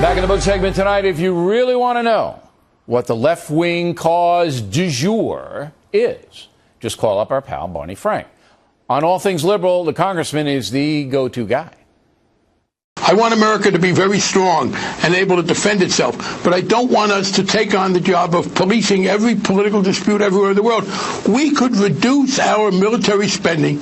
Back in the book segment tonight, if you really want to know what the left-wing cause du jour is, just call up our pal Barney Frank. On all things liberal, the congressman is the go-to guy. I want America to be very strong and able to defend itself, but I don't want us to take on the job of policing every political dispute everywhere in the world. We could reduce our military spending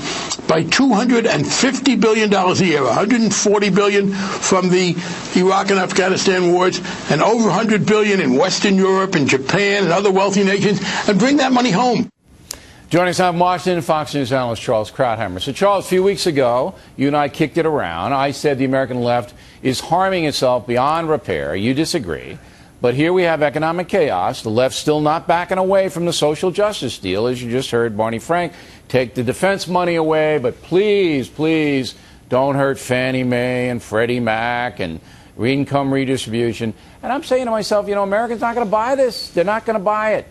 by $250 billion a year, $140 billion from the Iraq and Afghanistan wars, and over $100 billion in Western Europe and Japan and other wealthy nations, and bring that money home. Joining us now in Washington, Fox News analyst Charles Krauthammer. So, Charles, a few weeks ago, you and I kicked it around. I said the American left is harming itself beyond repair. You disagree. But here we have economic chaos. The left's still not backing away from the social justice deal, as you just heard Barney Frank. Take the defense money away, but please, please don't hurt Fannie Mae and Freddie Mac and income redistribution. And I'm saying to myself, you know, Americans not going to buy this. They're not going to buy it.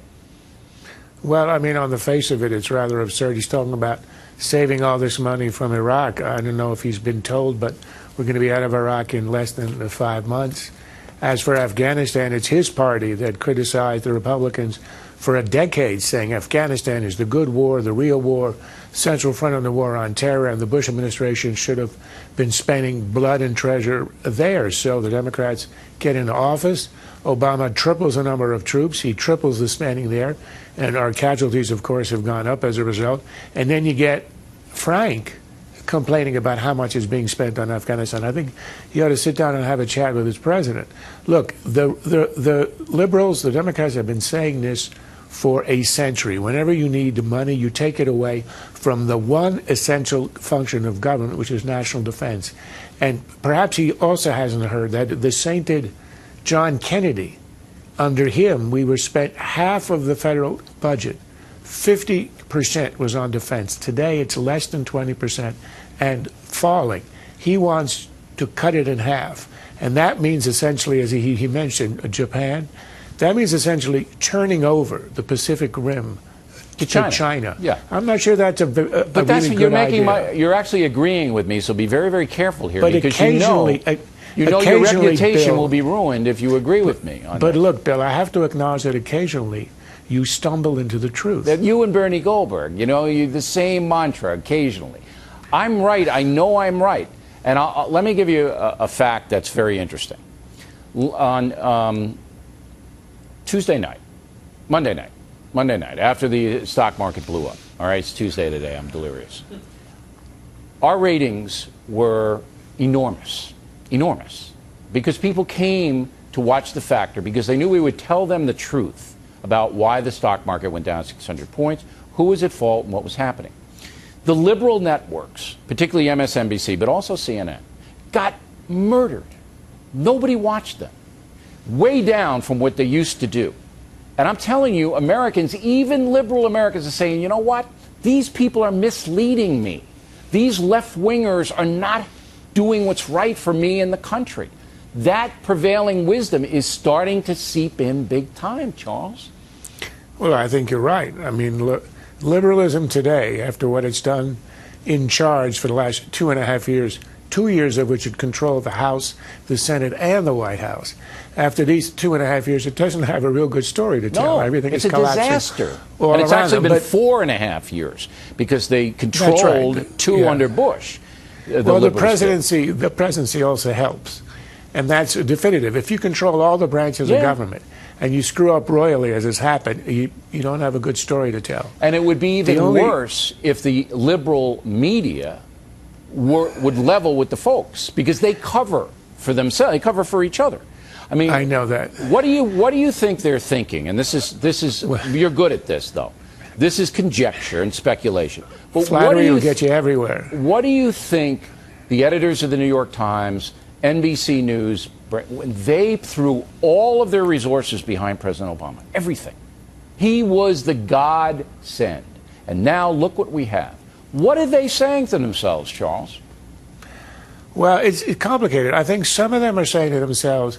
Well, I mean, on the face of it, it's rather absurd. He's talking about saving all this money from Iraq. I don't know if he's been told, but we're going to be out of Iraq in less than 5 months. As for Afghanistan, it's his party that criticized the Republicans for a decade, saying Afghanistan is the good war, the real war, central front on the war on terror, and the Bush administration should have been spending blood and treasure there. So the Democrats get into office. Obama triples the number of troops. He triples the spending there. And our casualties, of course, have gone up as a result. And then you get Frank complaining about how much is being spent on Afghanistan. I think he ought to sit down and have a chat with his president. Look, the liberals, the Democrats have been saying this for a century. Whenever you need money, you take it away from the one essential function of government, which is national defense. And perhaps he also hasn't heard that the sainted John Kennedy, under him, we were spent half of the federal budget. 50% was on defense. Today, it's less than 20% and falling. He wants to cut it in half. And that means essentially, as he mentioned, Japan, that means essentially turning over the Pacific Rim to China. Yeah. I'm not sure that's a but that's really you're good making idea. you're actually agreeing with me, so be very, very careful here. But because occasionally, you know your reputation Bill, will be ruined if you agree with me on But that. look, Bill, I have to acknowledge that occasionally you stumble into the truth. That you and Bernie Goldberg, you know, you the same mantra occasionally. I'm right. I know I'm right. And let me give you a fact that's very interesting. On Monday night, after the stock market blew up. All right, it's Tuesday today. I'm delirious. Our ratings were enormous, because people came to watch The Factor because they knew we would tell them the truth about why the stock market went down 600 points, who was at fault, and what was happening. The liberal networks, particularly MSNBC, but also CNN, got murdered. Nobody watched them. Way down from what they used to do. And I'm telling you, Americans, even liberal Americans, are saying, you know what? These people are misleading me. These left-wingers are not doing what's right for me and the country. That prevailing wisdom is starting to seep in big time, Charles. Well, I think you're right. I mean, liberalism today, after what it's done in charge for the last 2.5 years, 2 years of which it controlled the House, the Senate, and the White House. After these 2.5 years, it doesn't have a real good story to tell. No, everything it's is a disaster. And it's actually been 4.5 years because they controlled two under Bush. Well, the presidency also helps, and that's definitive. If you control all the branches of government and you screw up royally, as has happened, you don't have a good story to tell. And it would be even worse if the liberal media would level with the folks, because they cover for themselves, they cover for each other. I mean, I know that. What do you think they're thinking? And this is you're good at this, though. This is conjecture and speculation. But flattery will get you everywhere. What do you think the editors of the New York Times, NBC News, they threw all of their resources behind President Obama? Everything. He was the godsend. And now look what we have. What are they saying to themselves, Charles? Well, it's complicated. I think some of them are saying to themselves,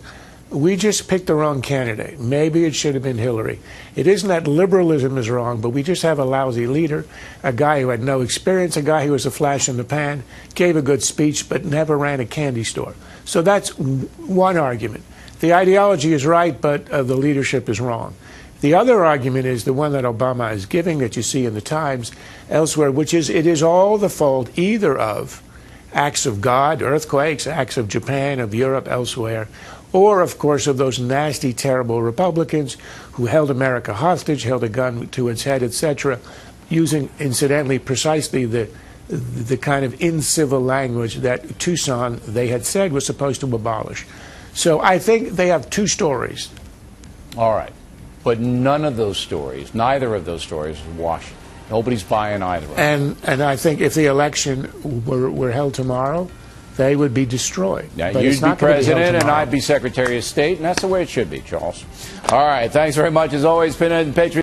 we just picked the wrong candidate. Maybe it should have been Hillary. It isn't that liberalism is wrong, but we just have a lousy leader, a guy who had no experience, a guy who was a flash in the pan, gave a good speech, but never ran a candy store. So that's one argument. the ideology is right, but the leadership is wrong. The other argument is the one that Obama is giving, that you see in the Times, elsewhere, which is it is all the fault either of acts of God, earthquakes, acts of Japan, of Europe, elsewhere, or, of course, of those nasty, terrible Republicans who held America hostage, held a gun to its head, etc., using, incidentally, precisely the kind of incivil language that Tucson, they had said, was supposed to abolish. So I think they have two stories. All right. But none of those stories, neither of those stories is Washington. Nobody's buying either of them. And I think if the election were held tomorrow, they would be destroyed. Yeah, but you'd be president and I'd be be Secretary of State, and that's the way it should be, Charles. All right. Thanks very much, as always, Patriot.